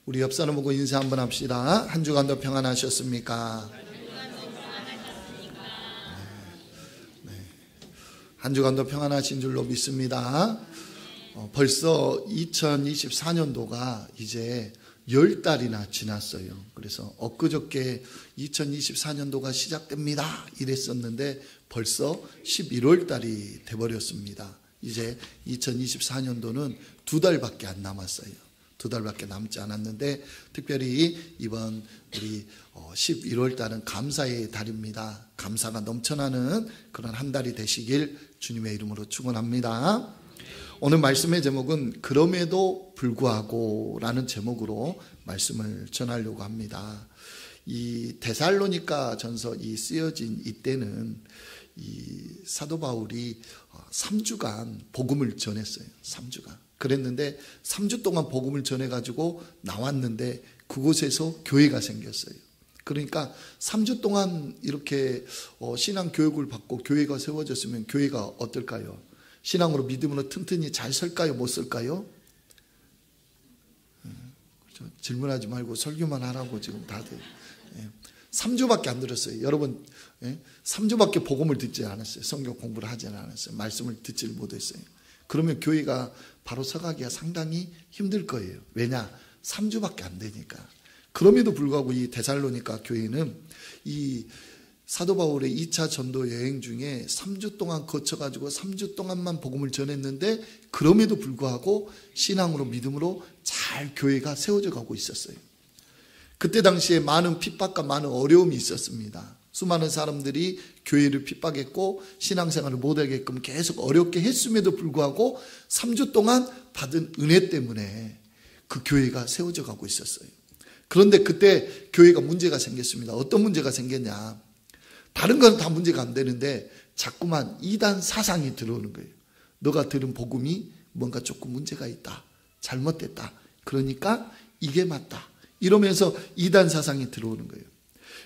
우리 옆 사람 보고 인사 한번 합시다. 한 주간도 평안하셨습니까? 네. 한 주간도 평안하신 줄로 믿습니다. 벌써 2024년도가 이제 10달이나 지났어요. 그래서 엊그저께 2024년도가 시작됩니다 이랬었는데 벌써 11월 달이 돼버렸습니다. 이제 2024년도는 2달밖에 안 남았어요. 2달밖에 남지 않았는데 특별히 이번 우리 11월 달은 감사의 달입니다. 감사가 넘쳐나는 그런 한 달이 되시길 주님의 이름으로 축원합니다. 오늘 말씀의 제목은 그럼에도 불구하고 라는 제목으로 말씀을 전하려고 합니다. 이 데살로니가 전서 이 쓰여진 이때는 이 사도 바울이 3주간 복음을 전했어요. 3주간. 그랬는데 3주 동안 복음을 전해가지고 나왔는데 그곳에서 교회가 생겼어요. 그러니까 3주 동안 이렇게 신앙 교육을 받고 교회가 세워졌으면 교회가 어떨까요? 신앙으로 믿음으로 튼튼히 잘 설까요? 못 설까요? 그렇죠? 질문하지 말고 설교만 하라고 지금 다들 3주밖에 안 들었어요. 여러분 3주밖에 복음을 듣지 않았어요. 성경 공부를 하지 않았어요. 말씀을 듣지 못했어요. 그러면 교회가 바로 서가기가 상당히 힘들 거예요. 왜냐? 3주밖에 안 되니까. 그럼에도 불구하고 이 데살로니가 교회는 이 사도 바울의 2차 전도 여행 중에 3주 동안 거쳐가지고 3주 동안만 복음을 전했는데 그럼에도 불구하고 신앙으로 믿음으로 잘 교회가 세워져 가고 있었어요. 그때 당시에 많은 핍박과 많은 어려움이 있었습니다. 수많은 사람들이 교회를 핍박했고 신앙생활을 못하게끔 계속 어렵게 했음에도 불구하고 3주 동안 받은 은혜 때문에 그 교회가 세워져 가고 있었어요. 그런데 그때 교회가 문제가 생겼습니다. 어떤 문제가 생겼냐? 다른 건 다 문제가 안 되는데 자꾸만 이단 사상이 들어오는 거예요. 너가 들은 복음이 뭔가 조금 문제가 있다. 잘못됐다. 그러니까 이게 맞다. 이러면서 이단 사상이 들어오는 거예요.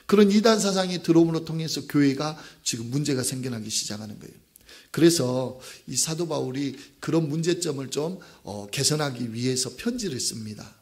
그런 이단 사상이 들어옴으로 통해서 교회가 지금 문제가 생겨나기 시작하는 거예요. 그래서 이 사도 바울이 그런 문제점을 좀 개선하기 위해서 편지를 씁니다.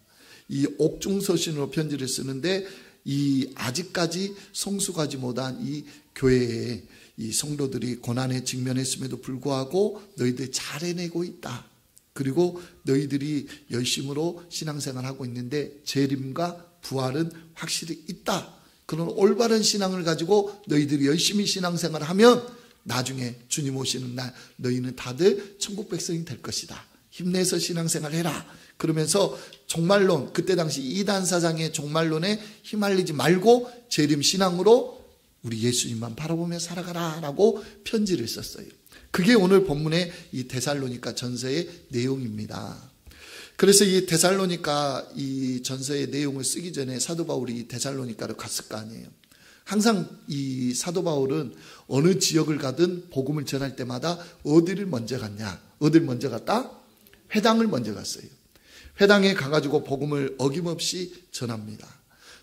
이 옥중서신으로 편지를 쓰는데 이 아직까지 성숙하지 못한 이 교회에 이 성도들이 고난에 직면했음에도 불구하고 너희들 잘 해내고 있다. 그리고 너희들이 열심으로 신앙생활하고 있는데 재림과 부활은 확실히 있다. 그런 올바른 신앙을 가지고 너희들이 열심히 신앙생활하면 나중에 주님 오시는 날 너희는 다들 천국 백성이 될 것이다. 힘내서 신앙생활해라. 그러면서 종말론, 그때 당시 이단 사상의 종말론에 휘말리지 말고 재림 신앙으로 우리 예수님만 바라보며 살아가라 라고 편지를 썼어요. 그게 오늘 본문의 이 데살로니가 전서의 내용입니다. 그래서 이 데살로니가 이 전서의 내용을 쓰기 전에 사도 바울이 이 데살로니가로 갔을 거 아니에요. 항상 이 사도 바울은 어느 지역을 가든 복음을 전할 때마다 어디를 먼저 갔냐? 어디를 먼저 갔다? 회당을 먼저 갔어요. 회당에 가가지고 복음을 어김없이 전합니다.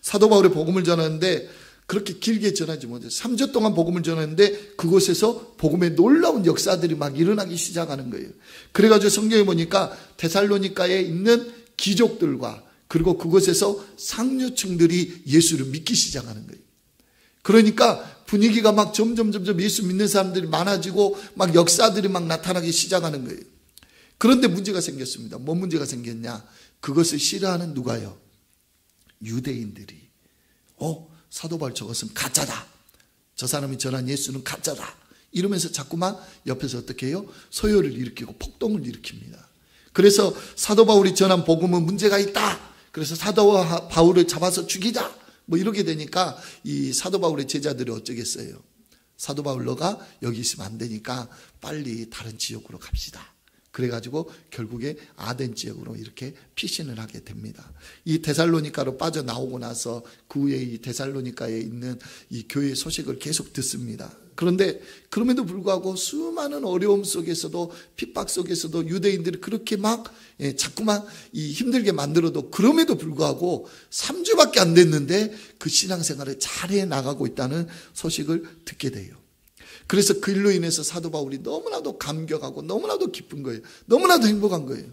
사도 바울이 복음을 전하는데 그렇게 길게 전하지 못해요. 3주 동안 복음을 전했는데 그곳에서 복음의 놀라운 역사들이 막 일어나기 시작하는 거예요. 그래가지고 성경에 보니까 데살로니가에 있는 귀족들과 그리고 그곳에서 상류층들이 예수를 믿기 시작하는 거예요. 그러니까 분위기가 막 점점 예수 믿는 사람들이 많아지고 막 역사들이 막 나타나기 시작하는 거예요. 그런데 문제가 생겼습니다. 뭔 문제가 생겼냐? 그것을 싫어하는 누가요? 유대인들이. 사도 바울 저것은 가짜다. 저 사람이 전한 예수는 가짜다. 이러면서 자꾸만 옆에서 어떻게 해요? 소요를 일으키고 폭동을 일으킵니다. 그래서 사도 바울이 전한 복음은 문제가 있다. 그래서 사도 바울을 잡아서 죽이자. 뭐 이렇게 되니까 이 사도 바울의 제자들이 어쩌겠어요? 사도 바울 너가 여기 있으면 안 되니까 빨리 다른 지역으로 갑시다. 그래가지고 결국에 아덴 지역으로 이렇게 피신을 하게 됩니다. 이 데살로니가로 빠져나오고 나서 그 후에 이 데살로니가에 있는 이 교회의 소식을 계속 듣습니다. 그런데 그럼에도 불구하고 수많은 어려움 속에서도 핍박 속에서도 유대인들이 그렇게 막 자꾸만 이 힘들게 만들어도 그럼에도 불구하고 3주밖에 안 됐는데 그 신앙생활을 잘해 나가고 있다는 소식을 듣게 돼요. 그래서 그 일로 인해서 사도 바울이 너무나도 감격하고 너무나도 기쁜 거예요. 너무나도 행복한 거예요.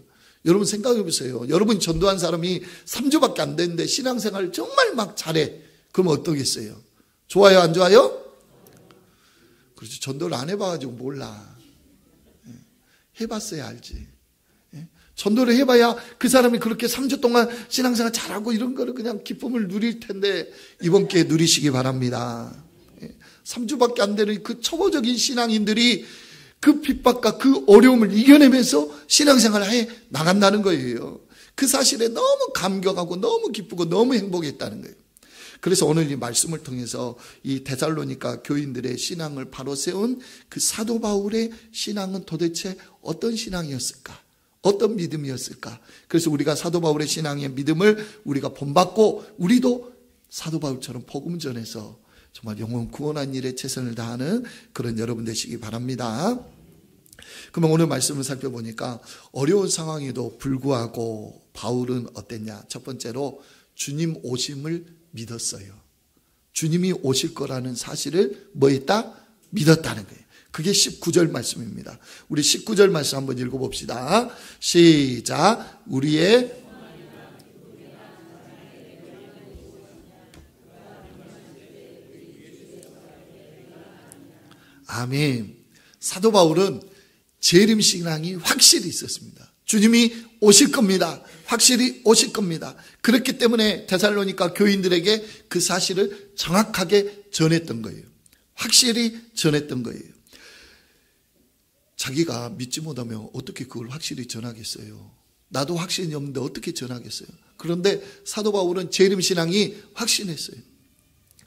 여러분 생각해 보세요. 여러분 전도한 사람이 3주밖에 안 됐는데 신앙생활을 정말 막 잘해. 그럼 어떠겠어요? 좋아요, 안 좋아요? 그렇죠. 전도를 안 해봐가지고 몰라. 해봤어야 알지. 전도를 해봐야 그 사람이 그렇게 3주 동안 신앙생활 잘하고 이런 거를 그냥 기쁨을 누릴 텐데, 이번 기회에 누리시기 바랍니다. 3주밖에 안 되는 그 초보적인 신앙인들이 그 핍박과 그 어려움을 이겨내면서 신앙생활을 해 나간다는 거예요. 그 사실에 너무 감격하고 너무 기쁘고 너무 행복했다는 거예요. 그래서 오늘 이 말씀을 통해서 이 데살로니가 교인들의 신앙을 바로 세운 그 사도 바울의 신앙은 도대체 어떤 신앙이었을까? 어떤 믿음이었을까? 그래서 우리가 사도 바울의 신앙의 믿음을 우리가 본받고 우리도 사도 바울처럼 복음 전해서 정말 영혼 구원한 일에 최선을 다하는 그런 여러분 되시기 바랍니다. 그러면 오늘 말씀을 살펴보니까 어려운 상황에도 불구하고 바울은 어땠냐? 첫 번째로 주님 오심을 믿었어요. 주님이 오실 거라는 사실을 뭐 했다? 믿었다는 거예요. 그게 19절 말씀입니다. 우리 19절 말씀 한번 읽어봅시다. 시작. 우리의 아멘. 사도 바울은 재림 신앙이 확실히 있었습니다. 주님이 오실 겁니다. 확실히 오실 겁니다. 그렇기 때문에 데살로니가 교인들에게 그 사실을 정확하게 전했던 거예요. 확실히 전했던 거예요. 자기가 믿지 못하면 어떻게 그걸 확실히 전하겠어요? 나도 확신이 없는데 어떻게 전하겠어요? 그런데 사도 바울은 재림 신앙이 확신했어요.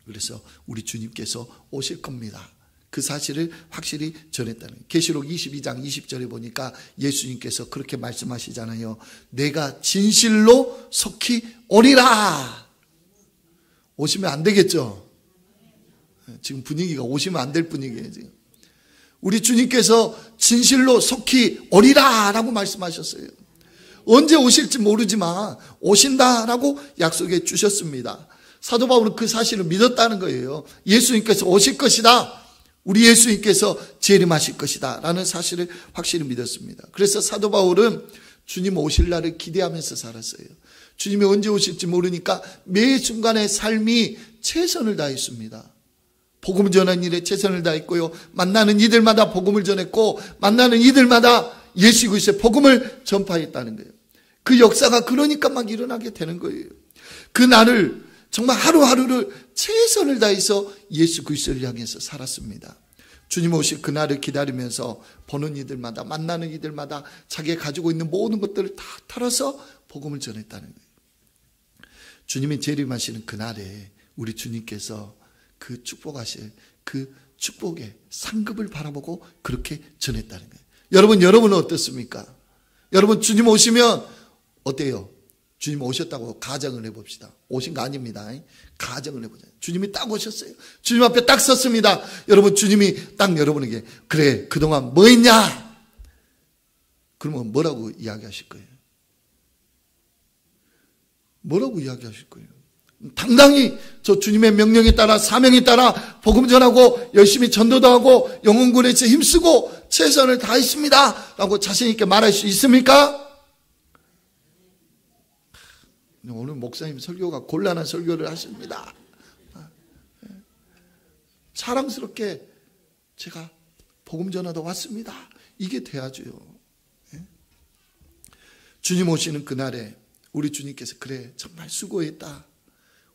그래서 우리 주님께서 오실 겁니다. 그 사실을 확실히 전했다는 거예요. 계시록 22장 20절에 보니까 예수님께서 그렇게 말씀하시잖아요. 내가 진실로 속히 오리라. 오시면 안 되겠죠? 지금 분위기가 오시면 안 될 분위기예요. 지금. 우리 주님께서 진실로 속히 오리라 라고 말씀하셨어요. 언제 오실지 모르지만 오신다라고 약속해 주셨습니다. 사도 바울은 그 사실을 믿었다는 거예요. 예수님께서 오실 것이다. 우리 예수님께서 재림하실 것이다 라는 사실을 확실히 믿었습니다. 그래서 사도 바울은 주님 오실 날을 기대하면서 살았어요. 주님이 언제 오실지 모르니까 매 순간의 삶이 최선을 다했습니다. 복음을 전하는 일에 최선을 다했고요. 만나는 이들마다 복음을 전했고 만나는 이들마다 예수 그리스도의 복음을 전파했다는 거예요. 그 역사가 그러니까 막 일어나게 되는 거예요. 그 날을 정말 하루하루를 최선을 다해서 예수 그리스도를 향해서 살았습니다. 주님 오실 그날을 기다리면서 보는 이들마다 만나는 이들마다 자기가 가지고 있는 모든 것들을 다 털어서 복음을 전했다는 거예요. 주님이 재림하시는 그날에 우리 주님께서 그 축복하실 그 축복의 상급을 바라보고 그렇게 전했다는 거예요. 여러분은 어떻습니까? 여러분 주님 오시면 어때요? 주님 오셨다고 가정을 해봅시다. 오신 거 아닙니다. 가정을 해보자. 주님이 딱 오셨어요. 주님 앞에 딱 섰습니다. 여러분 주님이 딱 여러분에게 그래 그동안 뭐 했냐? 그러면 뭐라고 이야기하실 거예요? 뭐라고 이야기하실 거예요? 당당히 저 주님의 명령에 따라 사명에 따라 복음 전하고 열심히 전도도 하고 영혼구원에 힘쓰고 최선을 다했습니다 라고 자신 있게 말할 수 있습니까? 오늘 목사님 설교가 곤란한 설교를 하십니다. 자랑스럽게 제가 복음 전하다 왔습니다. 이게 돼야죠. 주님 오시는 그날에 우리 주님께서 그래 정말 수고했다.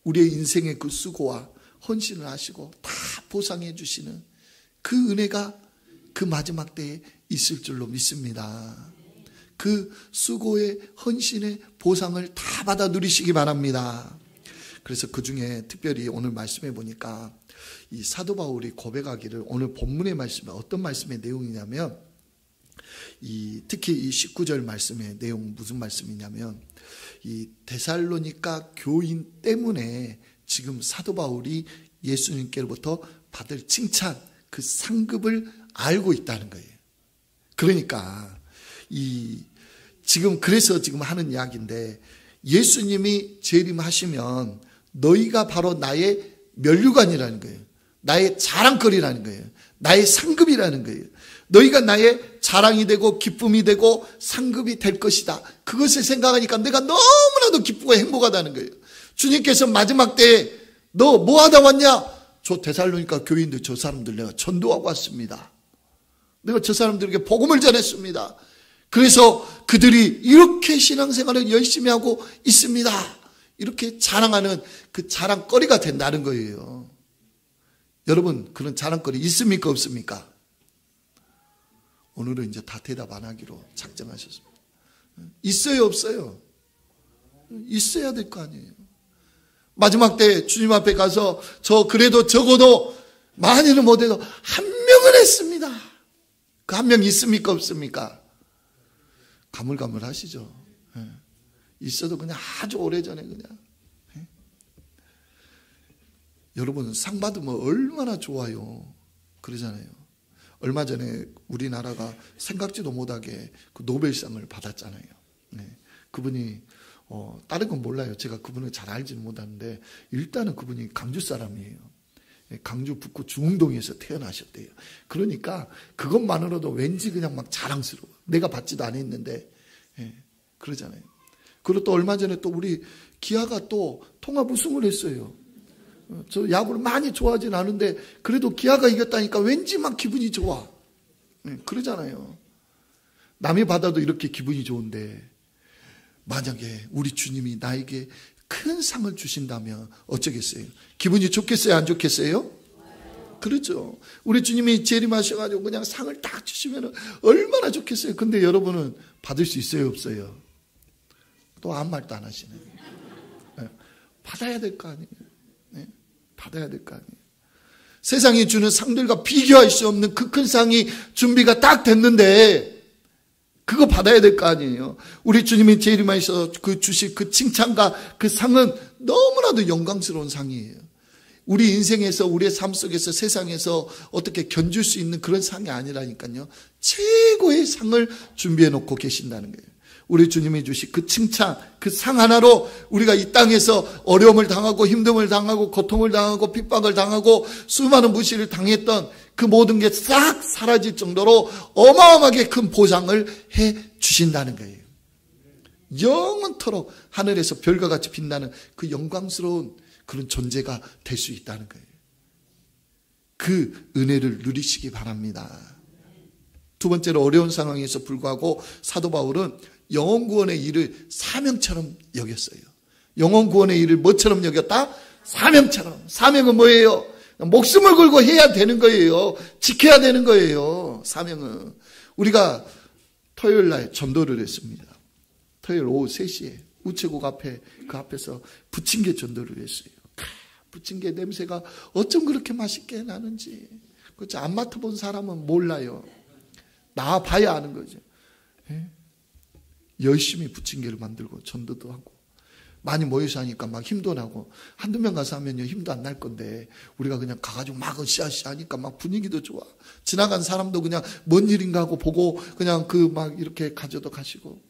우리의 인생의 그 수고와 헌신을 하시고 다 보상해 주시는 그 은혜가 그 마지막 때에 있을 줄로 믿습니다. 그 수고의 헌신의 보상을 다 받아 누리시기 바랍니다. 그래서 그 중에 특별히 오늘 말씀해 보니까 이 사도 바울이 고백하기를 오늘 본문의 말씀에 어떤 말씀의 내용이냐면 특히 이 19절 말씀의 내용 무슨 말씀이냐면 이 데살로니가 교인 때문에 지금 사도 바울이 예수님께로부터 받을 칭찬 그 상급을 알고 있다는 거예요. 그러니까 그래서 지금 하는 이야기인데 예수님이 재림하시면 너희가 바로 나의 면류관이라는 거예요. 나의 자랑거리라는 거예요. 나의 상급이라는 거예요. 너희가 나의 자랑이 되고 기쁨이 되고 상급이 될 것이다. 그것을 생각하니까 내가 너무나도 기쁘고 행복하다는 거예요. 주님께서 마지막 때에 너 뭐 하다 왔냐? 저 데살로니가 교인들 저 사람들 내가 전도하고 왔습니다. 내가 저 사람들에게 복음을 전했습니다. 그래서 그들이 이렇게 신앙생활을 열심히 하고 있습니다. 이렇게 자랑하는 그 자랑거리가 된다는 거예요. 여러분 그런 자랑거리 있습니까 없습니까? 오늘은 이제 다 대답 안 하기로 작정하셨습니다. 있어요 없어요? 있어야 될 거 아니에요. 마지막 때 주님 앞에 가서 저 그래도 적어도 많이는 못해도 한 명은 했습니다. 그 한 명 있습니까 없습니까? 가물가물하시죠. 있어도 그냥 아주 오래전에 그냥. 여러분 상 받으면 얼마나 좋아요. 그러잖아요. 얼마 전에 우리나라가 생각지도 못하게 그 노벨상을 받았잖아요. 그분이 다른 건 몰라요. 제가 그분을 잘 알지는 못하는데 일단은 그분이 강주 사람이에요. 강주 북구 중흥동에서 태어나셨대요. 그러니까 그것만으로도 왠지 그냥 막 자랑스러워. 내가 받지도 않았는데 그러잖아요. 그리고 또 얼마 전에 또 우리 기아가 또 통합 우승을 했어요. 저 야구를 많이 좋아하진 않은데 그래도 기아가 이겼다니까 왠지 막 기분이 좋아. 그러잖아요. 남이 받아도 이렇게 기분이 좋은데 만약에 우리 주님이 나에게 큰 상을 주신다면 어쩌겠어요? 기분이 좋겠어요? 안 좋겠어요? 그렇죠. 우리 주님이 재림하셔가지고 그냥 상을 딱 주시면 얼마나 좋겠어요? 근데 여러분은 받을 수 있어요? 없어요? 또 아무 말도 안 하시네. 받아야 될 거 아니에요? 받아야 될 거 아니에요? 세상이 주는 상들과 비교할 수 없는 그 큰 상이 준비가 딱 됐는데 그거 받아야 될 거 아니에요. 우리 주님이 재림하셔서 그 주실 그 칭찬과 그 상은 너무나도 영광스러운 상이에요. 우리 인생에서 우리의 삶 속에서 세상에서 어떻게 견줄 수 있는 그런 상이 아니라니까요. 최고의 상을 준비해 놓고 계신다는 거예요. 우리 주님이 주신 그 칭찬, 그 상 하나로 우리가 이 땅에서 어려움을 당하고 힘듦을 당하고 고통을 당하고 핍박을 당하고 수많은 무시를 당했던 그 모든 게 싹 사라질 정도로 어마어마하게 큰 보상을 해 주신다는 거예요. 영원토록 하늘에서 별과 같이 빛나는 그 영광스러운 그런 존재가 될 수 있다는 거예요. 그 은혜를 누리시기 바랍니다. 두 번째로 어려운 상황에서 불구하고 사도 바울은 영혼 구원의 일을 사명처럼 여겼어요. 영혼 구원의 일을 뭐처럼 여겼다? 사명처럼. 사명은 뭐예요? 목숨을 걸고 해야 되는 거예요. 지켜야 되는 거예요. 사명은. 우리가 토요일 날 전도를 했습니다. 토요일 오후 3시에 우체국 앞에 그 앞에서 부침개 전도를 했어요. 부침개 냄새가 어쩜 그렇게 맛있게 나는지. 그렇죠. 안 맡아본 사람은 몰라요. 나와봐야 아는 거죠. 열심히 부침개를 만들고 전도도 하고 많이 모여서 하니까 막 힘도 나고 한두 명 가서 하면요 힘도 안 날 건데 우리가 그냥 가가지고 막 으쌰으쌰 하니까 막 분위기도 좋아. 지나간 사람도 그냥 뭔 일인가 하고 보고 그냥 그 막 이렇게 가져도 가시고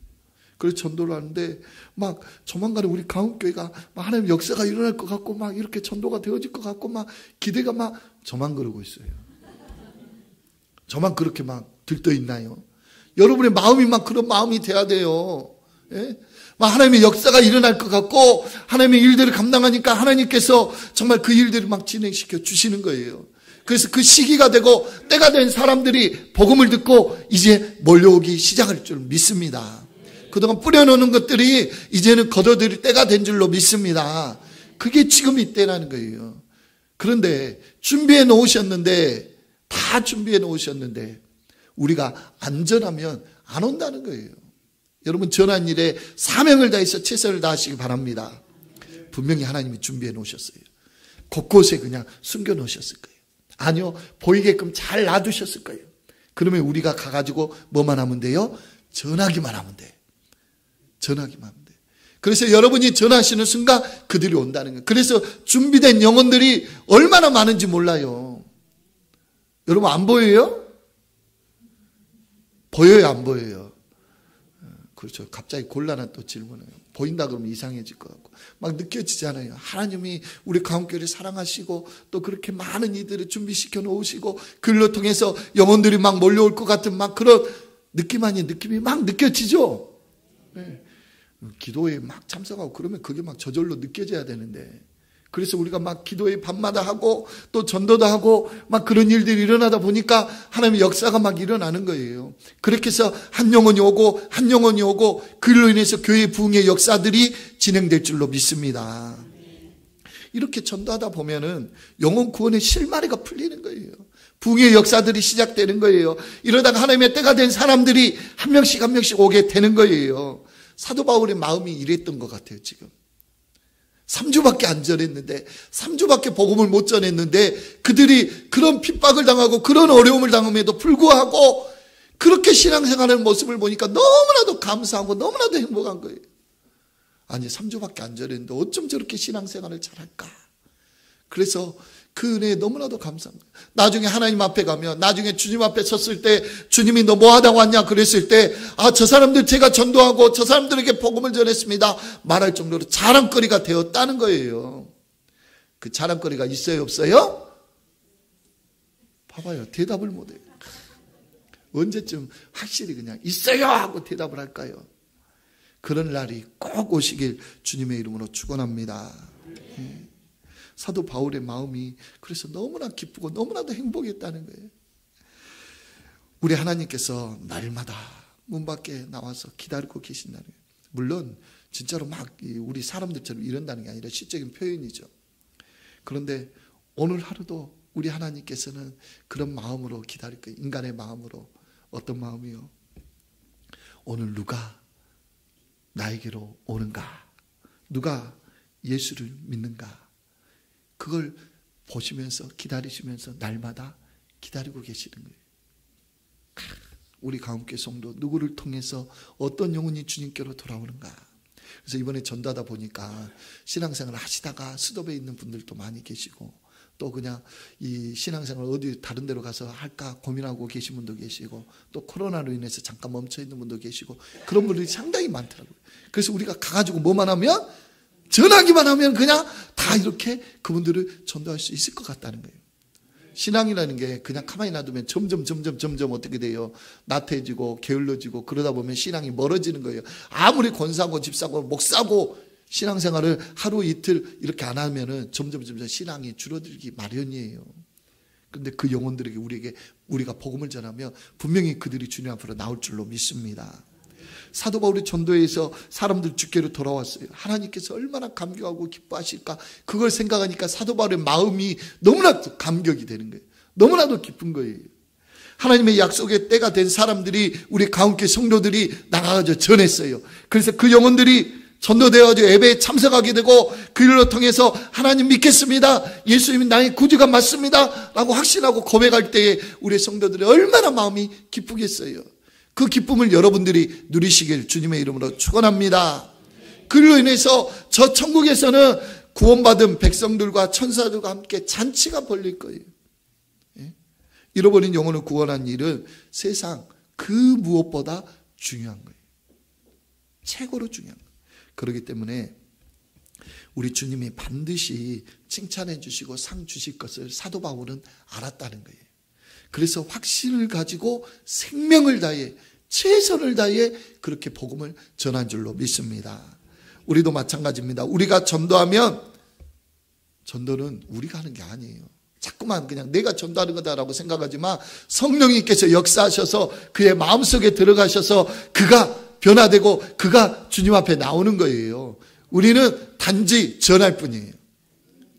그래서 전도를 하는데 막 조만간에 우리 강원교회가 막 하나님 역사가 일어날 것 같고 막 이렇게 전도가 되어질 것 같고 막 기대가 막 저만 그러고 있어요. 저만 그렇게 막 들떠 있나요? 여러분의 마음이 막 그런 마음이 돼야 돼요. 예? 막 하나님의 역사가 일어날 것 같고 하나님의 일들을 감당하니까 하나님께서 정말 그 일들을 막 진행시켜 주시는 거예요. 그래서 그 시기가 되고 때가 된 사람들이 복음을 듣고 이제 몰려오기 시작할 줄 믿습니다. 그동안 뿌려놓는 것들이 이제는 걷어들일 때가 된 줄로 믿습니다. 그게 지금 이때라는 거예요. 그런데 준비해 놓으셨는데 다 준비해 놓으셨는데 우리가 안전하면 안 온다는 거예요. 여러분 전한 일에 사명을 다해서 최선을 다하시기 바랍니다. 분명히 하나님이 준비해 놓으셨어요. 곳곳에 그냥 숨겨 놓으셨을 거예요. 아니요, 보이게끔 잘 놔두셨을 거예요. 그러면 우리가 가가지고 뭐만 하면 돼요? 전하기만 하면 돼. 전하기만 하면 돼. 그래서 여러분이 전하시는 순간 그들이 온다는 거예요. 그래서 준비된 영혼들이 얼마나 많은지 몰라요. 여러분 안 보여요? 보여요, 안 보여요? 그렇죠. 갑자기 곤란한 또 질문을. 보인다 그러면 이상해질 것 같고. 막 느껴지잖아요. 하나님이 우리 가운교회를 사랑하시고 또 그렇게 많은 이들을 준비시켜 놓으시고 글로 통해서 영혼들이 막 몰려올 것 같은 막 그런 느낌 아닌 느낌이 막 느껴지죠? 네. 기도에 막 참석하고 그러면 그게 막 저절로 느껴져야 되는데, 그래서 우리가 막 기도에 밤마다 하고 또 전도도 하고 막 그런 일들이 일어나다 보니까 하나님의 역사가 막 일어나는 거예요. 그렇게 해서 한 영혼이 오고 한 영혼이 오고 그로 인해서 교회 부흥의 역사들이 진행될 줄로 믿습니다. 이렇게 전도하다 보면은 영혼 구원의 실마리가 풀리는 거예요. 부흥의 역사들이 시작되는 거예요. 이러다가 하나님의 때가 된 사람들이 한 명씩 한 명씩 오게 되는 거예요. 사도 바울의 마음이 이랬던 것 같아요. 지금 3주밖에 안 전했는데, 3주밖에 복음을 못 전했는데 그들이 그런 핍박을 당하고 그런 어려움을 당함에도 불구하고 그렇게 신앙생활하는 모습을 보니까 너무나도 감사하고 너무나도 행복한 거예요. 아니 3주밖에 안 전했는데 어쩜 저렇게 신앙생활을 잘할까. 그래서 그 은혜에 너무나도 감사한 거예요. 나중에 하나님 앞에 가면, 나중에 주님 앞에 섰을 때 주님이 너 뭐 하다 왔냐 그랬을 때, 아, 저 사람들 제가 전도하고 저 사람들에게 복음을 전했습니다 말할 정도로 자랑거리가 되었다는 거예요. 그 자랑거리가 있어요 없어요? 봐봐요. 대답을 못해요. 언제쯤 확실히 그냥 있어요 하고 대답을 할까요? 그런 날이 꼭 오시길 주님의 이름으로 축원합니다. 사도 바울의 마음이 그래서 너무나 기쁘고 너무나도 행복했다는 거예요. 우리 하나님께서 날마다 문 밖에 나와서 기다리고 계신다는 거예요. 물론 진짜로 막 우리 사람들처럼 이런다는 게 아니라 시적인 표현이죠. 그런데 오늘 하루도 우리 하나님께서는 그런 마음으로 기다릴 거예요. 인간의 마음으로. 어떤 마음이요? 오늘 누가 나에게로 오는가? 누가 예수를 믿는가? 그걸 보시면서 기다리시면서 날마다 기다리고 계시는 거예요. 우리 가운데 성도 누구를 통해서 어떤 영혼이 주님께로 돌아오는가? 그래서 이번에 전도하다 보니까 신앙생활을 하시다가 수도배에 있는 분들도 많이 계시고, 또 그냥 이 신앙생활 어디 다른 데로 가서 할까 고민하고 계신 분도 계시고, 또 코로나로 인해서 잠깐 멈춰 있는 분도 계시고, 그런 분들이 상당히 많더라고요. 그래서 우리가 가가지고 뭐만 하면, 전하기만 하면 그냥 다 이렇게 그분들을 전도할 수 있을 것 같다는 거예요. 신앙이라는 게 그냥 가만히 놔두면 점점 어떻게 돼요? 나태해지고 게을러지고 그러다 보면 신앙이 멀어지는 거예요. 아무리 권사고 집사고 목사고 신앙생활을 하루 이틀 이렇게 안 하면은 점점 신앙이 줄어들기 마련이에요. 그런데 그 영혼들에게 우리가 복음을 전하면 분명히 그들이 주님 앞으로 나올 줄로 믿습니다. 사도 바울이 전도에서 사람들 주께로 돌아왔어요. 하나님께서 얼마나 감격하고 기뻐하실까, 그걸 생각하니까 사도 바울의 마음이 너무나도 감격이 되는 거예요. 너무나도 기쁜 거예요. 하나님의 약속의 때가 된 사람들이, 우리 가운데 성도들이 나가서 전했어요. 그래서 그 영혼들이 전도되어가지고 예배에 참석하게 되고, 그 일로 통해서 하나님 믿겠습니다, 예수님이 나의 구주가 맞습니다 라고 확신하고 고백할 때에 우리 성도들이 얼마나 마음이 기쁘겠어요. 그 기쁨을 여러분들이 누리시길 주님의 이름으로 축원합니다. 그로 인해서 저 천국에서는 구원받은 백성들과 천사들과 함께 잔치가 벌릴 거예요. 잃어버린 영혼을 구원한 일은 세상 그 무엇보다 중요한 거예요. 최고로 중요한 거예요. 그렇기 때문에 우리 주님이 반드시 칭찬해 주시고 상 주실 것을 사도 바울은 알았다는 거예요. 그래서 확신을 가지고 생명을 다해 최선을 다해 그렇게 복음을 전한 줄로 믿습니다. 우리도 마찬가지입니다. 우리가 전도하면 전도는 우리가 하는 게 아니에요. 자꾸만 그냥 내가 전도하는 거다라고 생각하지만 성령님께서 역사하셔서 그의 마음속에 들어가셔서 그가 변화되고 그가 주님 앞에 나오는 거예요. 우리는 단지 전할 뿐이에요.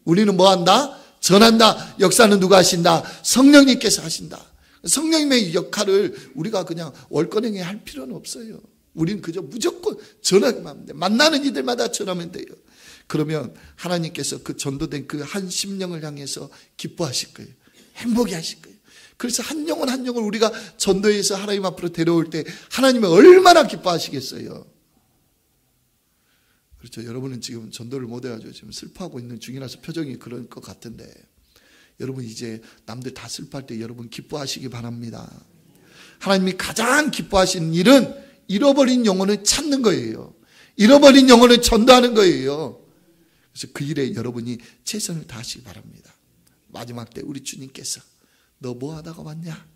우리는 뭐 한다? 전한다. 역사는 누가 하신다? 성령님께서 하신다. 성령님의 역할을 우리가 그냥 월권행에 할 필요는 없어요. 우리는 그저 무조건 전하기만 하면 돼요. 만나는 이들마다 전하면 돼요. 그러면 하나님께서 그 전도된 그 한 심령을 향해서 기뻐하실 거예요. 행복해 하실 거예요. 그래서 한 영혼 한 영혼 우리가 전도해서 하나님 앞으로 데려올 때 하나님이 얼마나 기뻐하시겠어요. 그렇죠. 여러분은 지금 전도를 못 해가지고 지금 슬퍼하고 있는 중이라서 표정이 그럴 것 같은데, 여러분 이제 남들 다 슬퍼할 때 여러분 기뻐하시기 바랍니다. 하나님이 가장 기뻐하시는 일은 잃어버린 영혼을 찾는 거예요. 잃어버린 영혼을 전도하는 거예요. 그래서 그 일에 여러분이 최선을 다하시기 바랍니다. 마지막 때 우리 주님께서 너 뭐 하다가 왔냐?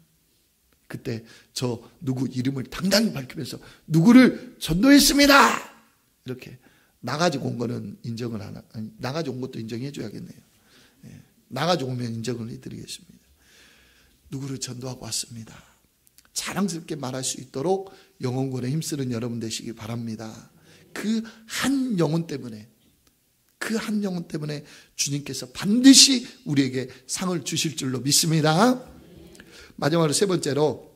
그때 저 누구 이름을 당당히 밝히면서 누구를 전도했습니다. 이렇게 나가지고 온 거는 인정을 안 하고, 나가지고 온 것도 인정해 줘야겠네요. 예, 나가지고 오면 인정을 해드리겠습니다. 누구를 전도하고 왔습니다. 자랑스럽게 말할 수 있도록 영혼군에 힘쓰는 여러분 되시기 바랍니다. 그 한 영혼 때문에, 그 한 영혼 때문에 주님께서 반드시 우리에게 상을 주실 줄로 믿습니다. 마지막으로 세 번째로,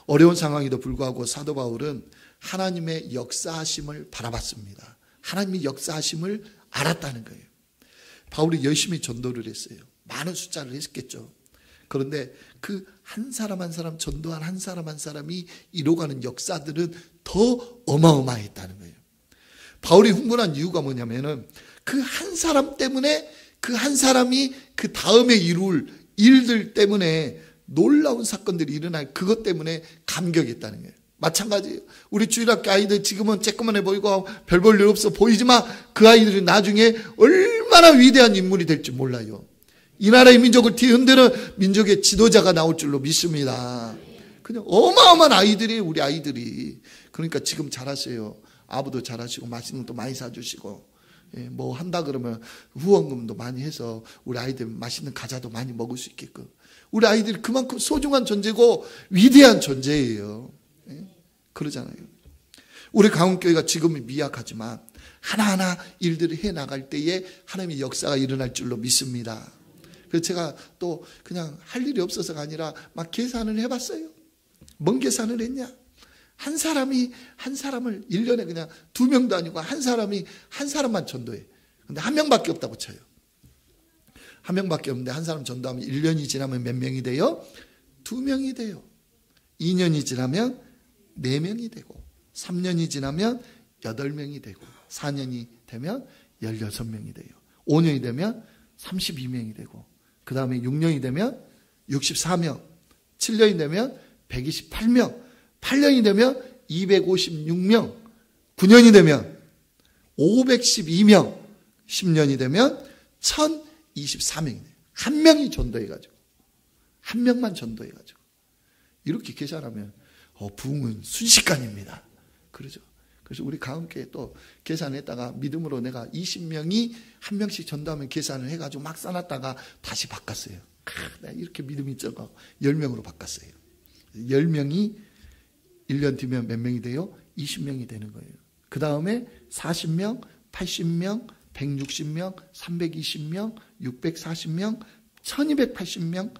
어려운 상황에도 불구하고 사도 바울은 하나님의 역사하심을 바라봤습니다. 하나님의 역사하심을 알았다는 거예요. 바울이 열심히 전도를 했어요. 많은 숫자를 했겠죠. 그런데 그 한 사람 한 사람, 전도한 한 사람 한 사람이 이뤄가는 역사들은 더 어마어마했다는 거예요. 바울이 흥분한 이유가 뭐냐면은 그 한 사람 때문에, 그 한 사람이 그 다음에 이룰 일들 때문에 놀라운 사건들이 일어날 그것 때문에 감격했다는 거예요. 마찬가지예요. 우리 주일학교 아이들 지금은 쬐끄만해 보이고 별 볼 일 없어 보이지만 그 아이들이 나중에 얼마나 위대한 인물이 될지 몰라요. 이 나라의 민족을 뒤흔드는 민족의 지도자가 나올 줄로 믿습니다. 그냥 어마어마한 아이들이, 우리 아이들이. 그러니까 지금 잘하세요. 아부도 잘하시고 맛있는 것도 많이 사주시고, 뭐 한다 그러면 후원금도 많이 해서 우리 아이들 맛있는 과자도 많이 먹을 수 있게끔. 우리 아이들이 그만큼 소중한 존재고 위대한 존재예요. 그러잖아요. 우리 강원교회가 지금은 미약하지만 하나하나 일들을 해나갈 때에 하나님의 역사가 일어날 줄로 믿습니다. 그래서 제가 또 그냥 할 일이 없어서가 아니라 막 계산을 해봤어요. 뭔 계산을 했냐? 한 사람이 한 사람을 1년에 그냥 2명도 아니고 한 사람이 한 사람만 전도해. 근데 한 명밖에 없다고 쳐요. 한 명밖에 없는데 한 사람 전도하면 1년이 지나면 몇 명이 돼요? 2명이 돼요. 2년이 지나면 4명이 되고, 3년이 지나면 8명이 되고, 4년이 되면 16명이 돼요. 5년이 되면 32명이 되고, 그 다음에 6년이 되면 64명, 7년이 되면 128명, 8년이 되면 256명, 9년이 되면 512명, 10년이 되면 1024명이 돼요. 한 명이 전도해가지고, 한 명만 전도해가지고. 이렇게 계산하면 부흥은 순식간입니다. 그러죠. 그래서 우리 가운데 또 계산했다가 믿음으로 내가 20명이 한 명씩 전도하면 계산을 해가지고 막 써놨다가 다시 바꿨어요. 내가 이렇게 믿음이 적어 10명으로 바꿨어요. 10명이 1년 뒤면 몇 명이 돼요? 20명이 되는 거예요. 그 다음에 40명, 80명, 160명, 320명, 640명, 1280명,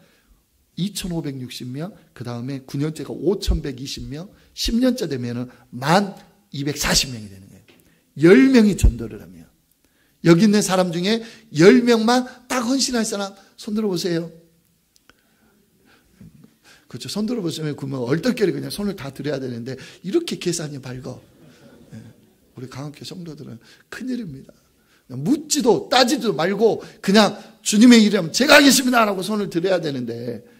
2560명, 그 다음에 9년째가 5120명, 10년째 되면은 1240명이 되는 거예요. 10명이 전도를 하면. 여기 있는 사람 중에 10명만 딱 헌신할 사람 손 들어보세요. 그렇죠. 손 들어보시면 그러면 얼떨결에 그냥 손을 다 드려야 되는데 이렇게 계산이 밝아. 우리 강학교 성도들은 큰일입니다. 묻지도 따지도 말고 그냥 주님의 일이라면 제가 하겠습니다 라고 손을 드려야 되는데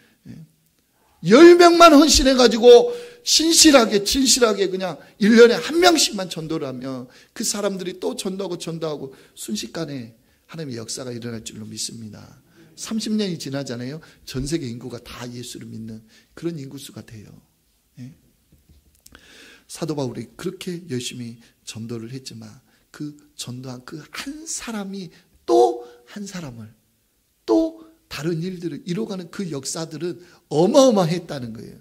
10명만 헌신해가지고 신실하게 진실하게 그냥 1년에 한 명씩만 전도를 하면 그 사람들이 또 전도하고 순식간에 하나님의 역사가 일어날 줄로 믿습니다. 30년이 지나잖아요. 전 세계 인구가 다 예수를 믿는 그런 인구수가 돼요. 사도 바울이 그렇게 열심히 전도를 했지만 그 전도한 그 한 사람이 또 한 사람을 또 다른 일들을 이뤄가는 그 역사들은 어마어마했다는 거예요.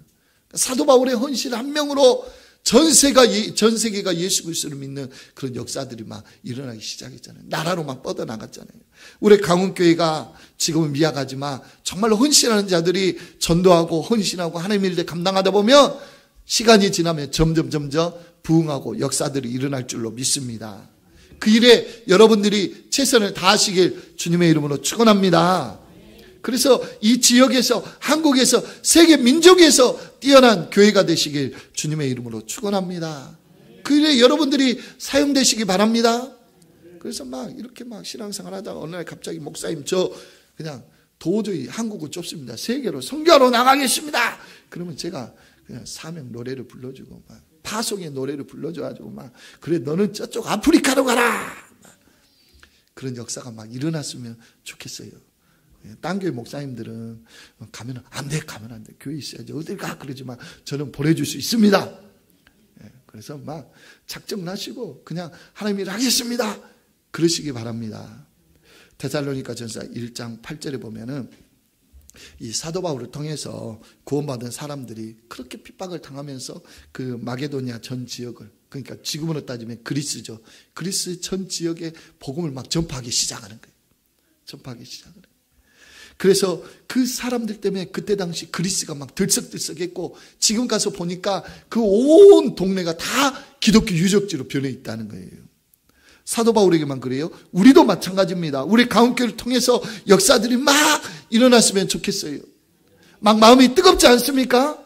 사도 바울의 헌신 한 명으로 전 세계가 예수 그리스도를 믿는 그런 역사들이 막 일어나기 시작했잖아요. 나라로 막 뻗어나갔잖아요. 우리 강원교회가 지금은 미약하지만 정말로 헌신하는 자들이 전도하고 헌신하고 하나님의 일을 감당하다 보면 시간이 지나면 점점 부흥하고 역사들이 일어날 줄로 믿습니다. 그 일에 여러분들이 최선을 다하시길 주님의 이름으로 축원합니다. 그래서 이 지역에서 한국에서 세계 민족에서 뛰어난 교회가 되시길 주님의 이름으로 축원합니다. 그 일에 여러분들이 사용되시기 바랍니다. 그래서 막 이렇게 막 신앙생활 하다가 어느 날 갑자기 목사님 저 그냥 도저히 한국은 좁습니다. 세계로 선교하러 나가겠습니다. 그러면 제가 그냥 사명 노래를 불러주고 막 파송의 노래를 불러줘가지고 막 그래 너는 저쪽 아프리카로 가라. 그런 역사가 막 일어났으면 좋겠어요. 딴 교회 목사님들은 가면 안 돼, 가면 안 돼. 교회 있어야지. 어딜 가? 그러지만 저는 보내줄 수 있습니다. 그래서 막 작정을 하시고 그냥 하나님 일 하겠습니다. 그러시기 바랍니다. 데살로니가전서 1장 8절에 보면은 이 사도 바울을 통해서 구원받은 사람들이 그렇게 핍박을 당하면서 그 마게도니아 전 지역을, 그러니까 지금으로 따지면 그리스죠. 그리스 전 지역에 복음을 막 전파하기 시작하는 거예요. 전파하기 시작하는 거예요. 그래서 그 사람들 때문에 그때 당시 그리스가 막 들썩들썩했고, 지금 가서 보니까 그 온 동네가 다 기독교 유적지로 변해 있다는 거예요. 사도 바울에게만 그래요? 우리도 마찬가지입니다. 우리 가운교를 통해서 역사들이 막 일어났으면 좋겠어요. 막 마음이 뜨겁지 않습니까?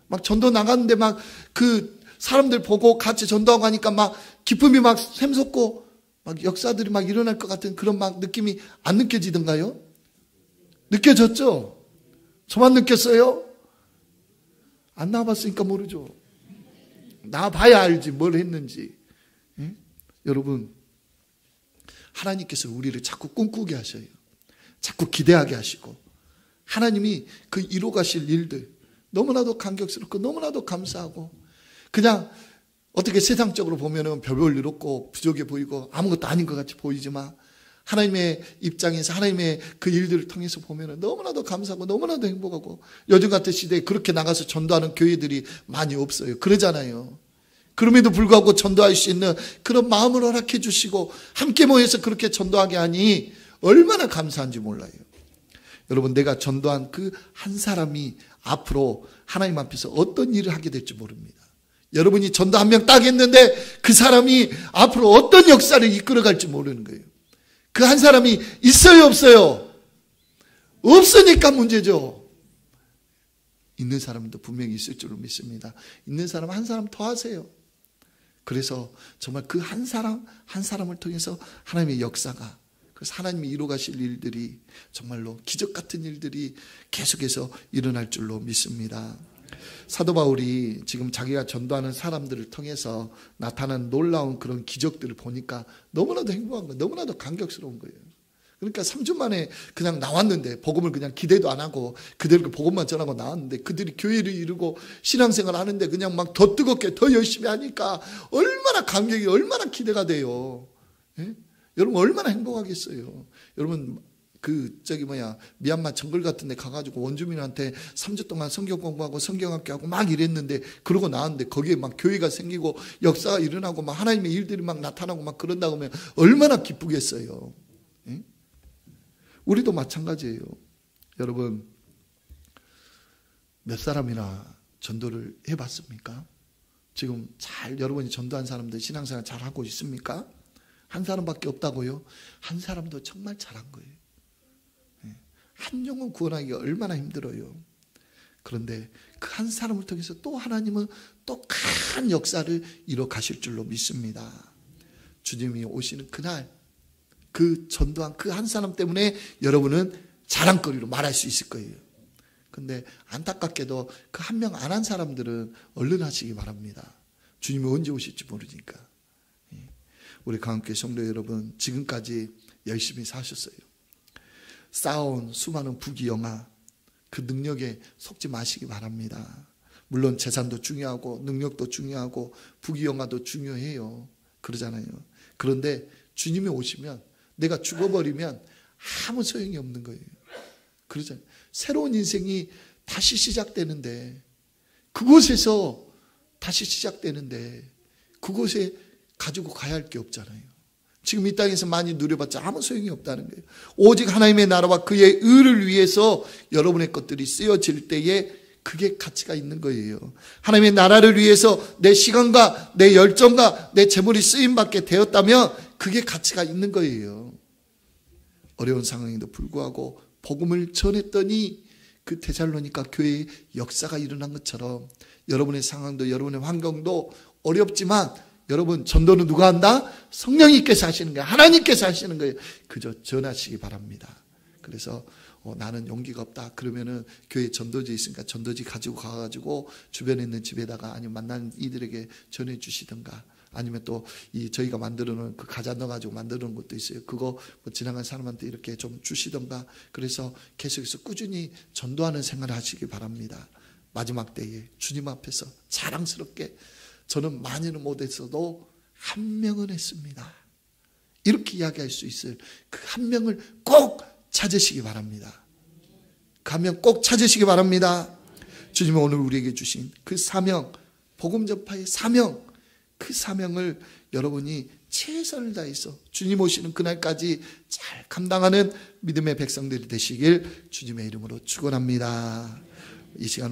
막 전도 나갔는데 막 그 사람들 보고 같이 전도하고 하니까 막 기쁨이 막 샘솟고 막 역사들이 막 일어날 것 같은 그런 막 느낌이 안 느껴지던가요? 느껴졌죠? 저만 느꼈어요? 안 나와봤으니까 모르죠. 나와봐야 알지 뭘 했는지. 예? 여러분, 하나님께서 우리를 자꾸 꿈꾸게 하셔요. 자꾸 기대하게 하시고, 하나님이 그 이루 가실 일들 너무나도 감격스럽고 너무나도 감사하고, 그냥 어떻게 세상적으로 보면은 별 일 없고 부족해 보이고 아무것도 아닌 것 같이 보이지만, 하나님의 입장에서 하나님의 그 일들을 통해서 보면은 너무나도 감사하고 너무나도 행복하고, 요즘 같은 시대에 그렇게 나가서 전도하는 교회들이 많이 없어요. 그러잖아요. 그럼에도 불구하고 전도할 수 있는 그런 마음을 허락해 주시고 함께 모여서 그렇게 전도하게 하니 얼마나 감사한지 몰라요. 여러분, 내가 전도한 그 한 사람이 앞으로 하나님 앞에서 어떤 일을 하게 될지 모릅니다. 여러분이 전도 한 명 딱 했는데 그 사람이 앞으로 어떤 역사를 이끌어갈지 모르는 거예요. 그 한 사람이 있어요, 없어요? 없으니까 문제죠. 있는 사람도 분명히 있을 줄로 믿습니다. 있는 사람 한 사람 더 하세요. 그래서 정말 그 한 사람 한 사람을 통해서 하나님의 역사가, 그래서 하나님이 이루어가실 일들이 정말로 기적 같은 일들이 계속해서 일어날 줄로 믿습니다. 사도 바울이 지금 자기가 전도하는 사람들을 통해서 나타난 놀라운 그런 기적들을 보니까 너무나도 행복한 거예요. 너무나도 감격스러운 거예요. 그러니까 3주 만에 그냥 나왔는데, 복음을 그냥 기대도 안 하고 그대로 그 복음만 전하고 나왔는데, 그들이 교회를 이루고 신앙생활 하는데 그냥 막 더 뜨겁게 더 열심히 하니까 얼마나 감격이, 얼마나 기대가 돼요. 예? 여러분 얼마나 행복하겠어요. 여러분 미얀마 정글 같은 데 가가지고 원주민한테 3주 동안 성경 공부하고 성경학교 하고 막 이랬는데, 그러고 나왔는데 거기에 막 교회가 생기고 역사가 일어나고 막 하나님의 일들이 막 나타나고 막 그런다고 하면 얼마나 기쁘겠어요. 예? 우리도 마찬가지예요. 여러분, 몇 사람이나 전도를 해봤습니까? 지금 여러분이 전도한 사람들 신앙생활 잘 하고 있습니까? 한 사람밖에 없다고요? 한 사람도 정말 잘한 거예요. 한 영혼 구원하기가 얼마나 힘들어요. 그런데 그 한 사람을 통해서 또 하나님은 또 큰 역사를 이뤄 가실 줄로 믿습니다. 주님이 오시는 그날, 그 전도한 그 한 사람 때문에 여러분은 자랑거리로 말할 수 있을 거예요. 근데 안타깝게도 그 한 명 안 한 사람들은 얼른 하시기 바랍니다. 주님이 언제 오실지 모르니까. 우리 가운데 성도 여러분, 지금까지 열심히 사셨어요. 쌓아온 수많은 부귀영화, 그 능력에 속지 마시기 바랍니다. 물론 재산도 중요하고 능력도 중요하고 부귀영화도 중요해요. 그러잖아요. 그런데 주님이 오시면, 내가 죽어버리면 아무 소용이 없는 거예요. 그러잖아요. 새로운 인생이 다시 시작되는데, 그곳에서 다시 시작되는데 그곳에 가지고 가야 할 게 없잖아요. 지금 이 땅에서 많이 누려봤자 아무 소용이 없다는 거예요. 오직 하나님의 나라와 그의 의를 위해서 여러분의 것들이 쓰여질 때에 그게 가치가 있는 거예요. 하나님의 나라를 위해서 내 시간과 내 열정과 내 재물이 쓰임받게 되었다면 그게 가치가 있는 거예요. 어려운 상황에도 불구하고 복음을 전했더니 그 데살로니가 교회의 역사가 일어난 것처럼 여러분의 상황도 여러분의 환경도 어렵지만, 여러분 전도는 누가 한다? 성령님께서 하시는 거예요. 하나님께서 하시는 거예요. 그저 전하시기 바랍니다. 그래서 나는 용기가 없다 그러면은 교회 전도지 있으니까 전도지 가지고 가가지고 주변에 있는 집에다가, 아니면 만나는 이들에게 전해 주시든가, 아니면 또 이 저희가 만들어 놓은 그 과자 넣어가지고 만들어 놓은 것도 있어요. 그거 뭐 지나간 사람한테 이렇게 좀 주시던가, 그래서 계속해서 꾸준히 전도하는 생활을 하시기 바랍니다. 마지막 때에 주님 앞에서 자랑스럽게 저는 많이는 못했어도 한 명은 했습니다, 이렇게 이야기할 수 있을 그 한 명을 꼭 찾으시기 바랍니다. 그 한 명 꼭 찾으시기 바랍니다. 주님이 오늘 우리에게 주신 그 사명, 복음 전파의 사명, 그 사명을 여러분이 최선을 다해서 주님 오시는 그날까지 잘 감당하는 믿음의 백성들이 되시길 주님의 이름으로 축원합니다. 이 시간